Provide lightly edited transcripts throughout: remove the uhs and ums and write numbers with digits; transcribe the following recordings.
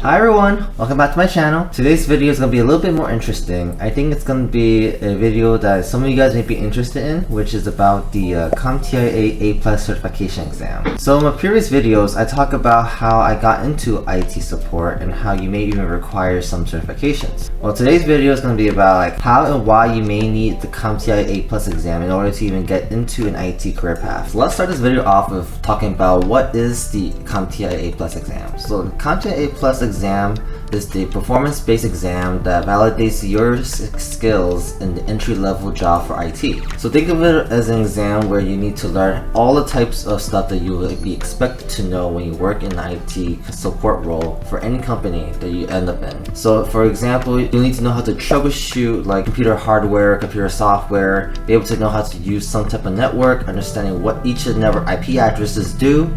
Hi everyone, welcome back to my channel. Today's video is going to be a little bit more interesting. I think it's going to be a video that some of you guys may be interested in, which is about the CompTIA A+ certification exam. So in my previous videos, I talk about how I got into IT support and how you may even require some certifications. Well, today's video is going to be about like how and why you may need the CompTIA A+ exam in order to even get into an IT career path. So let's start this video off with talking about what is the CompTIA A+ exam. So the CompTIA A+ exam is the performance-based exam that validates your skills in the entry-level job for IT. So think of it as an exam where you need to learn all the types of stuff that you will be expected to know when you work in an IT support role for any company that you end up in. So for example, you need to know how to troubleshoot like computer hardware, computer software, be able to know how to use some type of network, understanding what each of the network IP addresses do,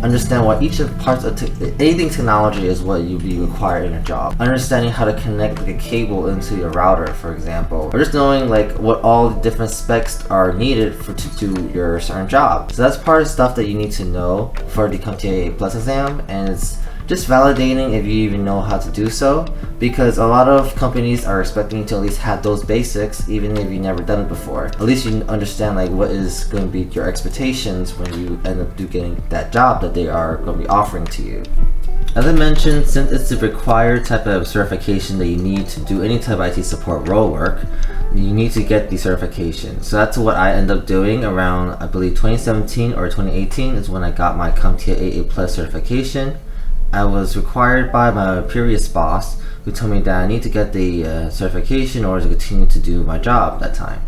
understand what each of the parts of anything technology is what you be required in a job. Understanding how to connect like a cable into your router, for example, or just knowing like what all the different specs are needed to do your certain job. So that's part of the stuff that you need to know for the CompTIA A+ exam, and it's just validating if you even know how to do so, because a lot of companies are expecting you to at least have those basics even if you've never done it before. At least you understand like what is going to be your expectations when you end up getting that job that they are going to be offering to you. As I mentioned, since it's the required type of certification that you need to do any type of IT support role work, you need to get the certification. So that's what I ended up doing around, I believe 2017 or 2018 is when I got my CompTIA A+ certification. I was required by my previous boss, who told me that I need to get the certification in order to continue to do my job that time.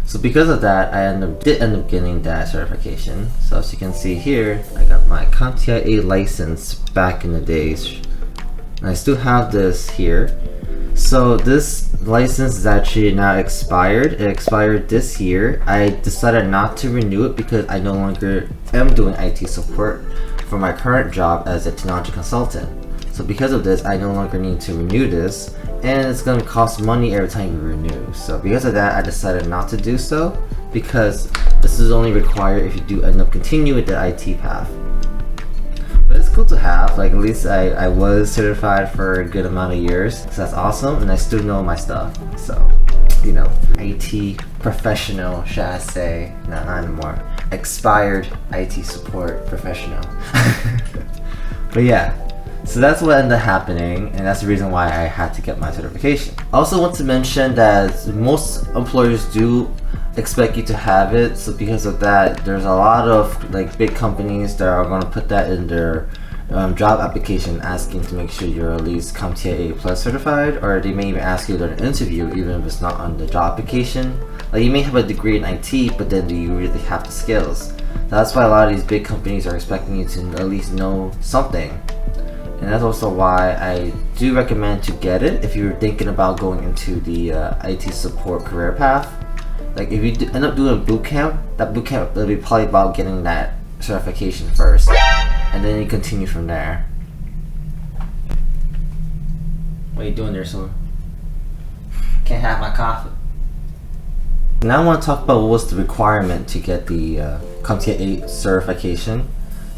So because of that, I did end up getting that certification. So as you can see here, I got my CompTIA A license back in the days, and I still have this here. So this license is actually now expired. It expired this year. I decided not to renew it because I no longer am doing IT support for my current job as a technology consultant. So because of this, I no longer need to renew this, and it's going to cost money every time you renew. So because of that, I decided not to do so, because this is only required if you do end up continuing with the IT path. But it's cool to have, like at least I was certified for a good amount of years, so that's awesome, and I still know my stuff. So, you know, IT professional, should I say, not anymore. Expired IT support professional. But yeah, so that's what ended up happening, and that's the reason why I had to get my certification. I also want to mention that most employers do expect you to have it, so because of that, there's a lot of like big companies that are going to put that in their job application, asking to make sure you're at least CompTIA A+ certified, or they may even ask you during an interview even if it's not on the job application. Like you may have a degree in IT, but then do you really have the skills? That's why a lot of these big companies are expecting you to at least know something. And that's also why I do recommend to get it if you're thinking about going into the IT support career path. Like if you end up doing a boot camp, that boot camp will be probably about getting that certification first, and then you continue from there. What are you doing there, son? Can't have my coffee. Now I want to talk about what was the requirement to get the CompTIA A certification.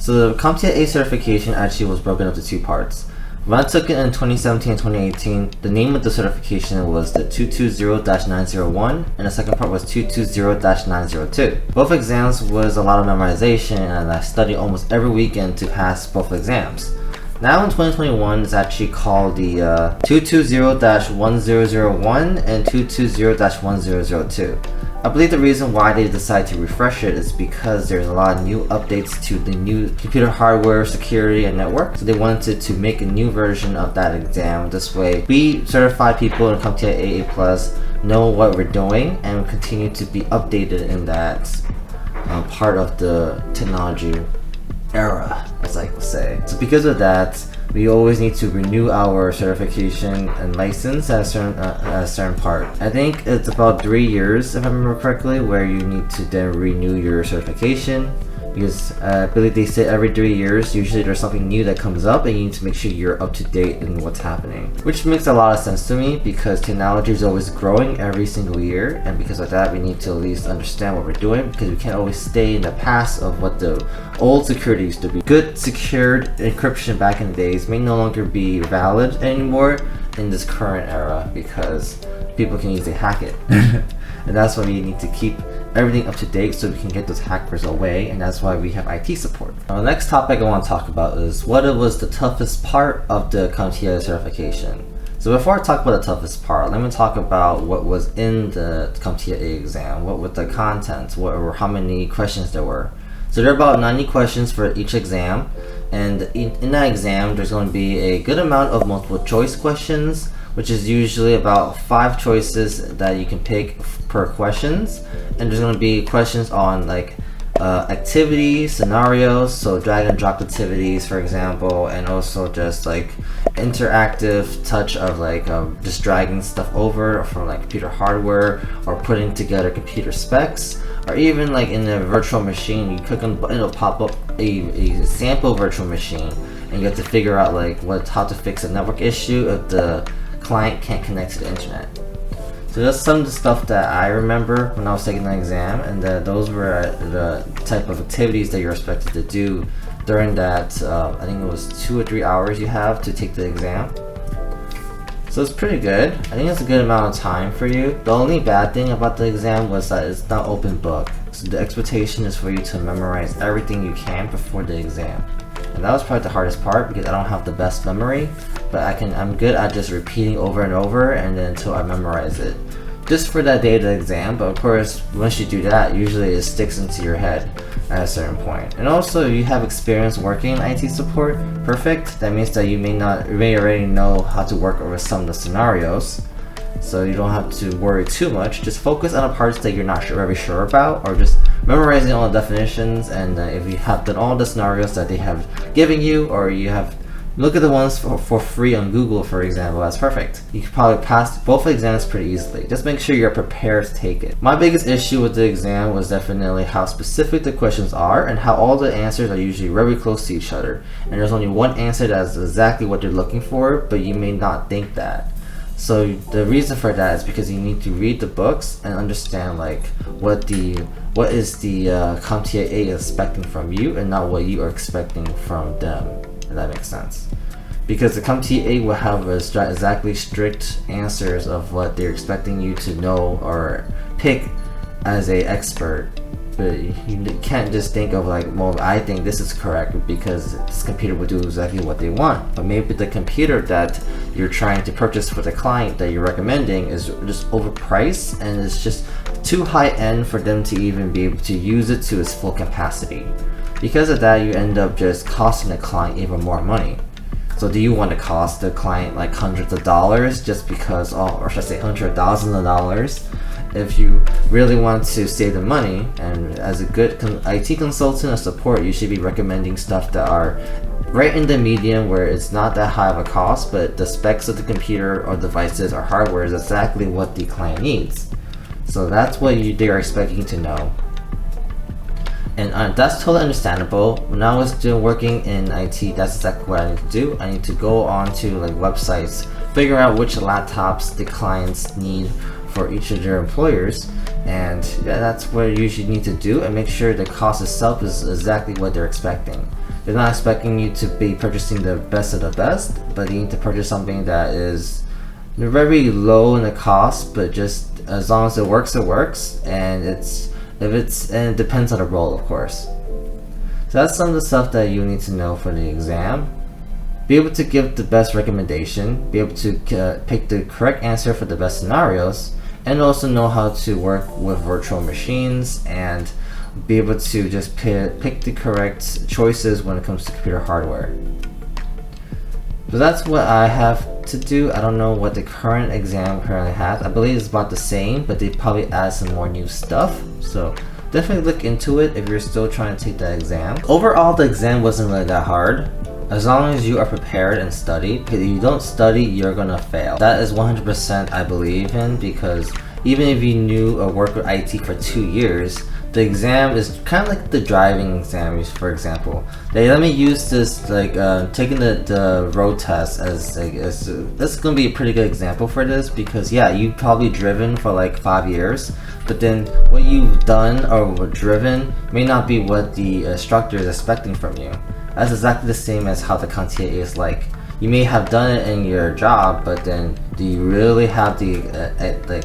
So the CompTIA A certification actually was broken up to two parts. When I took it in 2017 and 2018, the name of the certification was the 220-901, and the second part was 220-902. Both exams was a lot of memorization, and I studied almost every weekend to pass both exams. Now in 2021, it's actually called the 220-1001 and 220-1002. I believe the reason why they decided to refresh it is because there's a lot of new updates to the new computer hardware, security, and network. So they wanted to make a new version of that exam. This way, we certified people in CompTIA A+ know what we're doing and continue to be updated in that part of the technology era, as I would say. So because of that, we always need to renew our certification and license at a certain part. I think it's about 3 years, if I remember correctly, where you need to then renew your certification because I believe they say every 3 years, usually there's something new that comes up and you need to make sure you're up to date in what's happening. Which makes a lot of sense to me because technology is always growing every single year, and because of that we need to at least understand what we're doing, because we can't always stay in the past of what the old security used to be. Good secured encryption back in the days may no longer be valid anymore in this current era because people can easily hack it. And that's why we need to keep everything up to date so we can get those hackers away, and that's why we have IT support. Now, the next topic I want to talk about is what was the toughest part of the CompTIA certification. So before I talk about the toughest part, let me talk about what was in the CompTIA A exam, what were the contents, how many questions there were. So there are about 90 questions for each exam, and in that exam there's going to be a good amount of multiple choice questions, which is usually about 5 choices that you can pick per questions, and there's going to be questions on like activities, scenarios, so drag and drop activities for example, and also just like interactive touch of like just dragging stuff over from like computer hardware or putting together computer specs, or even like in a virtual machine you click on, it'll pop up a sample virtual machine and you have to figure out like how to fix a network issue if the client can't connect to the internet. So that's some of the stuff that I remember when I was taking the exam, and those were the type of activities that you're expected to do during that, I think it was 2 or 3 hours you have to take the exam. So it's pretty good. I think it's a good amount of time for you. The only bad thing about the exam was that it's not open book. So the expectation is for you to memorize everything you can before the exam. And that was probably the hardest part because I don't have the best memory, but I'm good at just repeating over and over and then until I memorize it. Just for that day of the exam, but of course once you do that, usually it sticks into your head at a certain point. And also you have experience working in IT support, perfect. That means that you may already know how to work over some of the scenarios. So you don't have to worry too much. Just focus on the parts that you're not very sure about, or just memorizing all the definitions. And if you have done all the scenarios that they have given you, or you have look at the ones for free on Google, for example, that's perfect. You can probably pass both exams pretty easily. Just make sure you're prepared to take it. My biggest issue with the exam was definitely how specific the questions are and how all the answers are usually very close to each other. And there's only one answer that's exactly what they're looking for, but you may not think that. So the reason for that is because you need to read the books and understand like what is the CompTIA A expecting from you and not what you are expecting from them, if that makes sense. Because the CompTIA A will have exactly strict answers of what they're expecting you to know or pick as a expert. But you can't just think of like, well, I think this is correct because this computer will do exactly what they want. But maybe the computer that you're trying to purchase for the client that you're recommending is just overpriced and it's just too high end for them to even be able to use it to its full capacity. Because of that, you end up just costing the client even more money. So do you want to cost the client like hundreds of dollars just because, or should I say hundreds of thousands of dollars? If you really want to save the money, and as a good IT consultant or support, you should be recommending stuff that are right in the medium where it's not that high of a cost, but the specs of the computer or devices or hardware is exactly what the client needs. So that's what they are expecting to know. And that's totally understandable. When I was working in IT, that's exactly what I need to do. I need to go on to like websites, figure out which laptops the clients need for each of their employers, and yeah, that's what you usually need to do, and make sure the cost itself is exactly what they're expecting. They're not expecting you to be purchasing the best of the best, but you need to purchase something that is very low in the cost, but just as long as it works, and it depends on the role, of course. So that's some of the stuff that you need to know for the exam. Be able to give the best recommendation, be able to pick the correct answer for the best scenarios, and also know how to work with virtual machines and be able to just pick the correct choices when it comes to computer hardware. So that's what I have to do. I don't know what the current exam currently has. I believe it's about the same, but they probably add some more new stuff. So definitely look into it if you're still trying to take that exam. Overall, the exam wasn't really that hard. As long as you are prepared and study. If you don't study, you're gonna fail. That is 100% I believe in, because even if you knew or worked with IT for 2 years, the exam is kind of like the driving exam, for example. They let me use this, like taking the road test as this is gonna be a pretty good example for this, because yeah, you've probably driven for like 5 years, but then what you've done or driven may not be what the instructor is expecting from you. That's exactly the same as how the CompTIA A is like. You may have done it in your job, but then do you really have the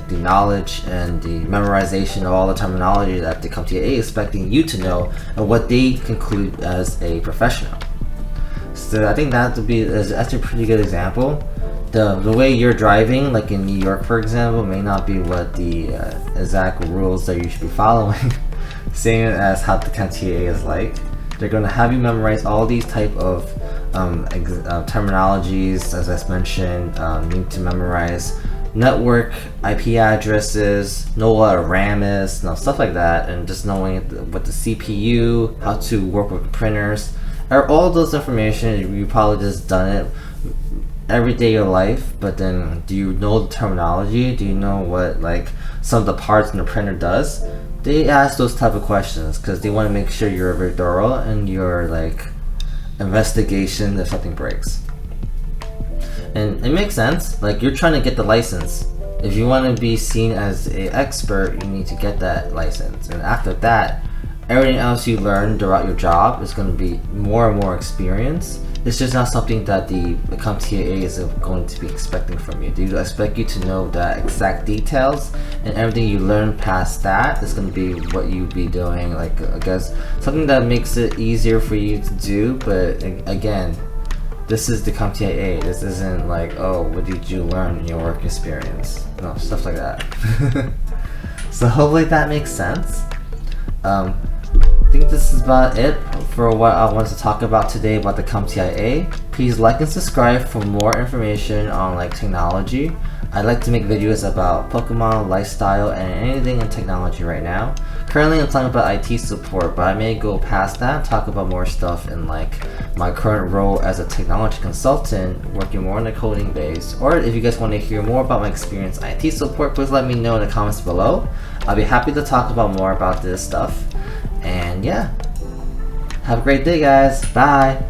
the knowledge and the memorization of all the terminology that the CompTIA A is expecting you to know, and what they conclude as a professional? So I think that's a pretty good example. The way you're driving, like in New York for example, may not be what the exact rules that you should be following. Same as how the CompTIA A is like. They're going to have you memorize all these type of terminologies, as I mentioned. Need to memorize network IP addresses, know what a RAM is, stuff like that, and just knowing what the CPU, how to work with printers, or all those information. You probably just done it every day of your life, but then do you know the terminology? Do you know what like some of the parts in the printer does? They ask those type of questions because they want to make sure you're very thorough in your like investigation if something breaks. And it makes sense. Like, you're trying to get the license. If you want to be seen as an expert, you need to get that license. And after that, everything else you learn throughout your job is going to be more and more experience. It's just not something that the CompTIA A is going to be expecting from you. They expect you to know the exact details, and everything you learn past that is going to be what you be doing. Like, I guess something that makes it easier for you to do. But again, this is the CompTIA A. This isn't like, oh, what did you learn in your work experience? No, stuff like that. So hopefully that makes sense. I think this is about it for what I wanted to talk about today about the CompTIA A. Please like and subscribe for more information on like technology. I'd like to make videos about Pokemon, lifestyle, and anything in technology right now. Currently I'm talking about IT support, but I may go past that, talk about more stuff in like my current role as a technology consultant, working more on the coding base. Or if you guys want to hear more about my experience in IT support, please let me know in the comments below. I'll be happy to talk about more about this stuff. And yeah, have a great day guys. Bye.